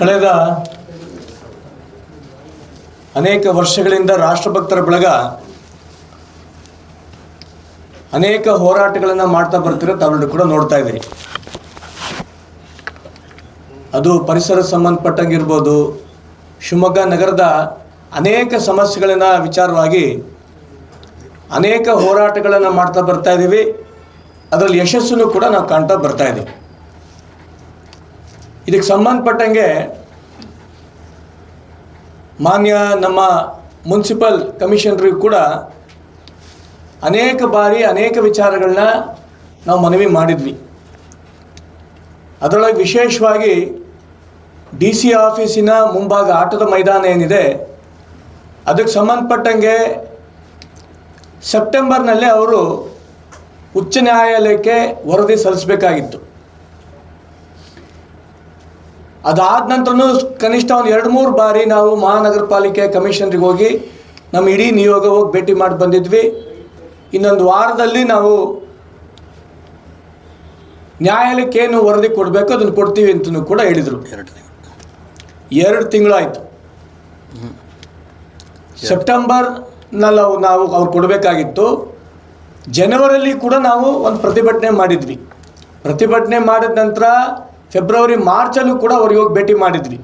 ಕಳೆದ ಅನೇಕ ವರ್ಷಗಳಿಂದ ರಾಷ್ಟ್ರಭಕ್ತರ ಬಳಗ ಅನೇಕ ಹೋರಾಟಗಳನ್ನು ಮಾಡ್ತಾ ಬರ್ತಿರೋ ತಾವೆಲ್ಲರೂ ಕೂಡ ನೋಡ್ತಾ ಇದ್ದೀರಿ. ಅದು ಪರಿಸರ ಸಂಬಂಧಪಟ್ಟಂಗಿರ್ಬೋದು, ಶಿವಮೊಗ್ಗ ನಗರದ ಅನೇಕ ಸಮಸ್ಯೆಗಳನ್ನ ವಿಚಾರವಾಗಿ ಅನೇಕ ಹೋರಾಟಗಳನ್ನು ಮಾಡ್ತಾ ಬರ್ತಾ ಇದ್ದೀವಿ. ಅದರಲ್ಲಿ ಯಶಸ್ಸನ್ನು ಕೂಡ ನಾವು ಕಾಣ್ತಾ ಬರ್ತಾ ಇದ್ದೀವಿ. ಇದಕ್ಕೆ ಸಂಬಂಧಪಟ್ಟಂಗೆ ಮಾನ್ಯ ನಮ್ಮ ಮುನ್ಸಿಪಲ್ ಕಮಿಷನರಿಗೂ ಕೂಡ ಅನೇಕ ಬಾರಿ ಅನೇಕ ವಿಚಾರಗಳನ್ನ ನಾವು ಮನವಿ ಮಾಡಿದ್ವಿ. ಅದರೊಳಗೆ ವಿಶೇಷವಾಗಿ DC ಆಫೀಸಿನ ಮುಂಭಾಗ ಆಟದ ಮೈದಾನ ಏನಿದೆ, ಅದಕ್ಕೆ ಸಂಬಂಧಪಟ್ಟಂಗೆ ಸೆಪ್ಟೆಂಬರ್ನಲ್ಲೇ ಅವರು ಉಚ್ಚ ನ್ಯಾಯಾಲಯಕ್ಕೆ ವರದಿ ಸಲ್ಲಿಸಬೇಕಾಗಿತ್ತು. ಅದಾದ ನಂತರನೂ ಕನಿಷ್ಠ ಒಂದು 2-3 ಬಾರಿ ನಾವು ಮಹಾನಗರ ಪಾಲಿಕೆ ಕಮಿಷನರಿಗೆ ಹೋಗಿ ನಮ್ಮ ಇಡೀ ನಿಯೋಗ ಹೋಗಿ ಭೇಟಿ ಮಾಡಿ ಬಂದಿದ್ವಿ. ಇನ್ನೊಂದು ವಾರದಲ್ಲಿ ನಾವು ನ್ಯಾಯಾಲಯಕ್ಕೆ ಏನು ವರದಿ ಕೊಡಬೇಕು ಅದನ್ನು ಕೊಡ್ತೀವಿ ಅಂತಲೂ ಕೂಡ ಹೇಳಿದರು. 2 ತಿಂಗಳಾಯಿತು. ಸೆಪ್ಟೆಂಬರ್ನಲ್ಲಿ ನಾವು ಅವ್ರು ಕೊಡಬೇಕಾಗಿತ್ತು. ಜನವರಿಯಲ್ಲಿ ಕೂಡ ನಾವು ಒಂದು ಪ್ರತಿಭಟನೆ ಮಾಡಿದ್ವಿ. ಪ್ರತಿಭಟನೆ ಮಾಡಿದ ನಂತರ ಫೆಬ್ರವರಿ ಮಾರ್ಚಲ್ಲೂ ಕೂಡ ಅವ್ರಿಗೆ ಹೋಗಿ ಭೇಟಿ ಮಾಡಿದ್ವಿ.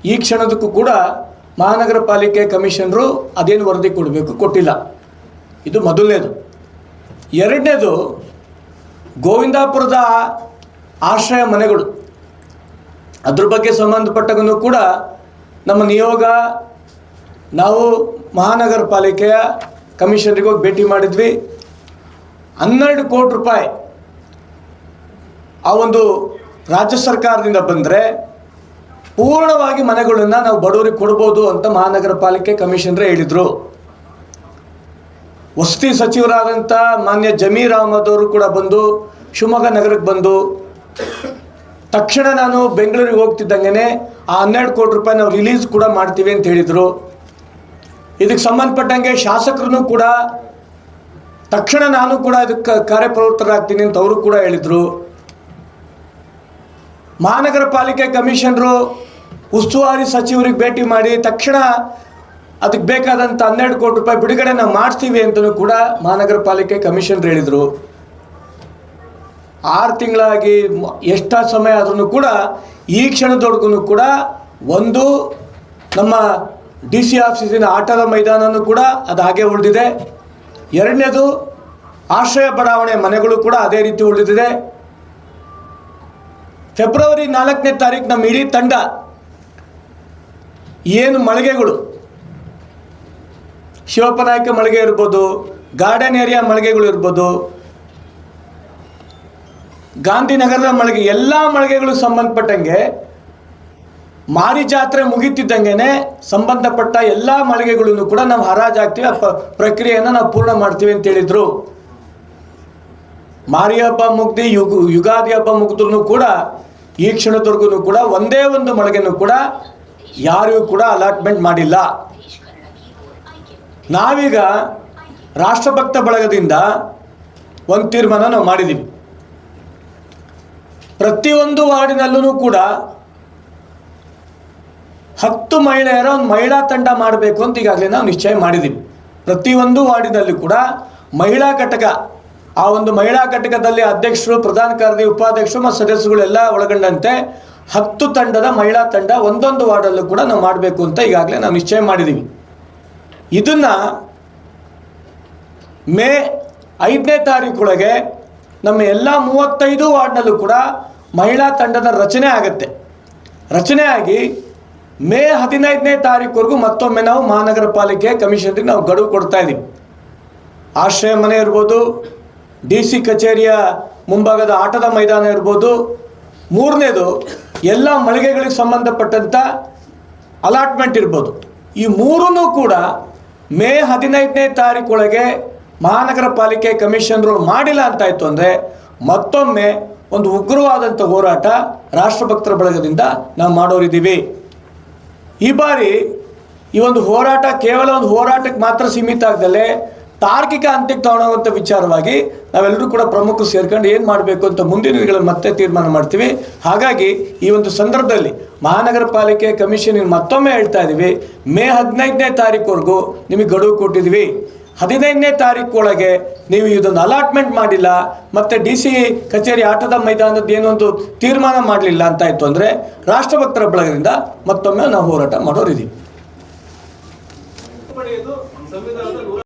ಈ ಕ್ಷಣದಕ್ಕೂ ಕೂಡ ಮಹಾನಗರ ಪಾಲಿಕೆ ಕಮಿಷನರು ಅದೇನು ವರದಿ ಕೊಡಬೇಕು ಕೊಟ್ಟಿಲ್ಲ. ಇದು ಮೊದಲನೇದು. ಎರಡನೇದು, ಗೋವಿಂದಾಪುರದ ಆಶ್ರಯ ಮನೆಗಳು, ಅದ್ರ ಬಗ್ಗೆ ಸಂಬಂಧಪಟ್ಟಗೂ ಕೂಡ ನಮ್ಮ ನಿಯೋಗ ನಾವು ಮಹಾನಗರ ಪಾಲಿಕೆಯ ಕಮಿಷನರಿಗೆ ಹೋಗಿ ಭೇಟಿ ಮಾಡಿದ್ವಿ. 12 ಕೋಟಿ ರೂಪಾಯಿ ಆ ಒಂದು ರಾಜ್ಯ ಸರ್ಕಾರದಿಂದ ಬಂದರೆ ಪೂರ್ಣವಾಗಿ ಮನೆಗಳನ್ನು ನಾವು ಬಡವರಿಗೆ ಕೊಡ್ಬೋದು ಅಂತ ಮಹಾನಗರ ಪಾಲಿಕೆ ಕಮಿಷನರೇ ಹೇಳಿದರು. ವಸತಿ ಸಚಿವರಾದಂಥ ಮಾನ್ಯ ಜಮೀರ್ ಅಹಮದ್ ಅವರು ಕೂಡ ಬಂದು ಶಿವಮೊಗ್ಗ ನಗರಕ್ಕೆ ಬಂದು ತಕ್ಷಣ ನಾನು ಬೆಂಗಳೂರಿಗೆ ಹೋಗ್ತಿದ್ದಂಗೆ ಆ 12 ಕೋಟಿ ರೂಪಾಯಿ ನಾವು ರಿಲೀಸ್ ಕೂಡ ಮಾಡ್ತೀವಿ ಅಂತ ಹೇಳಿದರು. ಇದಕ್ಕೆ ಸಂಬಂಧಪಟ್ಟಂಗೆ ಶಾಸಕರು ಕೂಡ ತಕ್ಷಣ ನಾನು ಕೂಡ ಇದಕ್ಕೆ ಕಾರ್ಯಪ್ರವೃತ್ತರಾಗ್ತೀನಿ ಅಂತ ಅವರು ಕೂಡ ಹೇಳಿದರು. ಮಹಾನಗರ ಪಾಲಿಕೆ ಕಮಿಷನರು ಉಸ್ತುವಾರಿ ಸಚಿವರಿಗೆ ಭೇಟಿ ಮಾಡಿ ತಕ್ಷಣ ಅದಕ್ಕೆ ಬೇಕಾದಂಥ 12 ಕೋಟಿ ರೂಪಾಯಿ ಬಿಡುಗಡೆ ನಾವು ಮಾಡಿಸ್ತೀವಿ ಅಂತಲೂ ಕೂಡ ಮಹಾನಗರ ಪಾಲಿಕೆ ಕಮಿಷನರ್ ಹೇಳಿದರು. 6 ತಿಂಗಳಾಗಿ ಎಷ್ಟು ಸಮಯ ಆದ್ರೂ ಕೂಡ ಈ ಕ್ಷಣದೊಳಗೂ ಕೂಡ ಒಂದು ನಮ್ಮ DC ಆಫೀಸಿನ ಆಟದ ಮೈದಾನನೂ ಕೂಡ ಅದು ಹಾಗೆ ಉಳಿದಿದೆ. ಎರಡನೇದು, ಆಶ್ರಯ ಬಡಾವಣೆ ಮನೆಗಳು ಕೂಡ ಅದೇ ರೀತಿ ಉಳಿದಿದೆ. ಫೆಬ್ರವರಿ 4ನೇ ತಾರೀಕು ನಮ್ಮ ಇಡೀ ತಂಡ ಏನು ಮಳಿಗೆಗಳು, ಶಿವಪ್ಪನಾಯಕ ಮಳಿಗೆ ಇರ್ಬೋದು, ಗಾರ್ಡನ್ ಏರಿಯಾ ಮಳಿಗೆಗಳು ಇರ್ಬೋದು, ಗಾಂಧಿನಗರದ ಮಳಿಗೆ, ಎಲ್ಲ ಮಳಿಗೆಗಳು ಸಂಬಂಧಪಟ್ಟಂಗೆ ಮಾರಿ ಜಾತ್ರೆ ಮುಗಿತಿದ್ದಂಗೆ ಸಂಬಂಧಪಟ್ಟ ಎಲ್ಲ ಮಳಿಗೆಗಳನ್ನು ಕೂಡ ನಾವು ಹರಾಜಾಗ್ತೀವಿ, ಪ್ರಕ್ರಿಯೆಯನ್ನು ನಾವು ಪೂರ್ಣ ಮಾಡ್ತೀವಿ ಅಂತ ಹೇಳಿದರು. ಮಾರಿ ಹಬ್ಬ ಮುಗ್ದು ಯುಗಾದಿ ಹಬ್ಬ ಮುಗಿದ್ರೂ ಕೂಡ ಈ ಕ್ಷಣದವರೆಗೂ ಕೂಡ ಒಂದೇ ಒಂದು ಮಳಿಗೆನೂ ಕೂಡ ಯಾರಿಗೂ ಕೂಡ ಅಲಾಟ್ಮೆಂಟ್ ಮಾಡಿಲ್ಲ. ನಾವೀಗ ರಾಷ್ಟ್ರಭಕ್ತ ಬಳಗದಿಂದ ಒಂದು ತೀರ್ಮಾನ ನಾವು ಮಾಡಿದ್ದೀವಿ. ಪ್ರತಿಯೊಂದು ವಾರ್ಡಿನಲ್ಲೂ ಕೂಡ 10 ಮಹಿಳೆಯರ ಒಂದು ಮಹಿಳಾ ತಂಡ ಮಾಡಬೇಕು ಅಂತ ಈಗಾಗಲೇ ನಾವು ನಿಶ್ಚಯ ಮಾಡಿದ್ದೀವಿ. ಪ್ರತಿಯೊಂದು ವಾರ್ಡಿನಲ್ಲಿ ಕೂಡ ಮಹಿಳಾ ಘಟಕ, ಆ ಒಂದು ಮಹಿಳಾ ಘಟಕದಲ್ಲಿ ಅಧ್ಯಕ್ಷರು, ಪ್ರಧಾನ ಕಾರ್ಯದರ್ಶಿ, ಉಪಾಧ್ಯಕ್ಷರು ಮತ್ತು ಸದಸ್ಯರುಗಳೆಲ್ಲ ಒಳಗೊಂಡಂತೆ 10 ತಂಡದ ಮಹಿಳಾ ತಂಡ ಒಂದೊಂದು ವಾರ್ಡಲ್ಲೂ ಕೂಡ ನಾವು ಮಾಡಬೇಕು ಅಂತ ಈಗಾಗಲೇ ನಾವು ನಿಶ್ಚಯ ಮಾಡಿದ್ದೀವಿ. ಇದನ್ನು ಮೇ 5ನೇ ತಾರೀಕೊಳಗೆ ನಮ್ಮ ಎಲ್ಲ 35 ವಾರ್ಡ್ನಲ್ಲೂ ಕೂಡ ಮಹಿಳಾ ತಂಡದ ರಚನೆ ಆಗುತ್ತೆ. ರಚನೆ ಆಗಿ ಮೇ 15ನೇ ತಾರೀಕುವರೆಗೂ ಮತ್ತೊಮ್ಮೆ ನಾವು ಮಹಾನಗರ ಪಾಲಿಕೆ ಕಮಿಷನರಿಗೆ ನಾವು ಗಡುವು ಕೊಡ್ತಾ ಇದ್ದೀವಿ. ಆಶ್ರಯ ಮನೆ ಇರ್ಬೋದು, DC ಕಚೇರಿಯ ಮುಂಭಾಗದ ಆಟದ ಮೈದಾನ ಇರ್ಬೋದು. ಮೂರನೇದು, ಎಲ್ಲ ಮಳಿಗೆಗಳಿಗೆ ಸಂಬಂಧಪಟ್ಟಂಥ ಅಲಾಟ್ಮೆಂಟ್ ಇರ್ಬೋದು. ಈ ಮೂರನ್ನೂ ಕೂಡ ಮೇ 15ನೇ ತಾರೀಕೊಳಗೆ ಮಹಾನಗರ ಪಾಲಿಕೆ ಕಮಿಷನರು ಮಾಡಿಲ್ಲ ಅಂತಾಯಿತು ಅಂದರೆ ಮತ್ತೊಮ್ಮೆ ಒಂದು ಉಗ್ರವಾದಂಥ ಹೋರಾಟ ರಾಷ್ಟ್ರಭಕ್ತರ ಬಳಗದಿಂದ ನಾವು ಮಾಡೋರಿದ್ದೀವಿ. ಈ ಬಾರಿ ಈ ಒಂದು ಹೋರಾಟ ಕೇವಲ ಒಂದು ಹೋರಾಟಕ್ಕೆ ಮಾತ್ರ ಸೀಮಿತ ಆಗದಲ್ಲೇ ತಾರ್ಕಿಕ ಅಂತ್ಯಕ್ಕೆ ತಗೊಳ್ಳುವಂಥ ವಿಚಾರವಾಗಿ ನಾವೆಲ್ಲರೂ ಕೂಡ ಪ್ರಮುಖರು ಸೇರ್ಕೊಂಡು ಏನು ಮಾಡಬೇಕು ಅಂತ ಮುಂದಿನ ದಿನಗಳಲ್ಲಿ ಮತ್ತೆ ತೀರ್ಮಾನ ಮಾಡ್ತೀವಿ. ಹಾಗಾಗಿ ಈ ಒಂದು ಸಂದರ್ಭದಲ್ಲಿ ಮಹಾನಗರ ಪಾಲಿಕೆ ಕಮಿಷನಿಗೆ ಮತ್ತೊಮ್ಮೆ ಹೇಳ್ತಾ ಇದ್ದೀವಿ, ಮೇ 15ನೇ ತಾರೀಕುವರೆಗೂ ನಿಮಗೆ ಗಡುವು ಕೊಟ್ಟಿದ್ದೀವಿ. 15ನೇ ತಾರೀಕು ಒಳಗೆ ನೀವು ಇದನ್ನು ಅಲಾಟ್ಮೆಂಟ್ ಮಾಡಿಲ್ಲ, ಮತ್ತು DC ಕಚೇರಿ ಆಟದ ಮೈದಾನದ ಏನೊಂದು ತೀರ್ಮಾನ ಮಾಡಲಿಲ್ಲ ಅಂತಾಯಿತು ಅಂದರೆ ರಾಷ್ಟ್ರಭಕ್ತರ ಬಳಗದಿಂದ ಮತ್ತೊಮ್ಮೆ ನಾವು ಹೋರಾಟ ಮಾಡೋರಿದ್ದೀವಿ.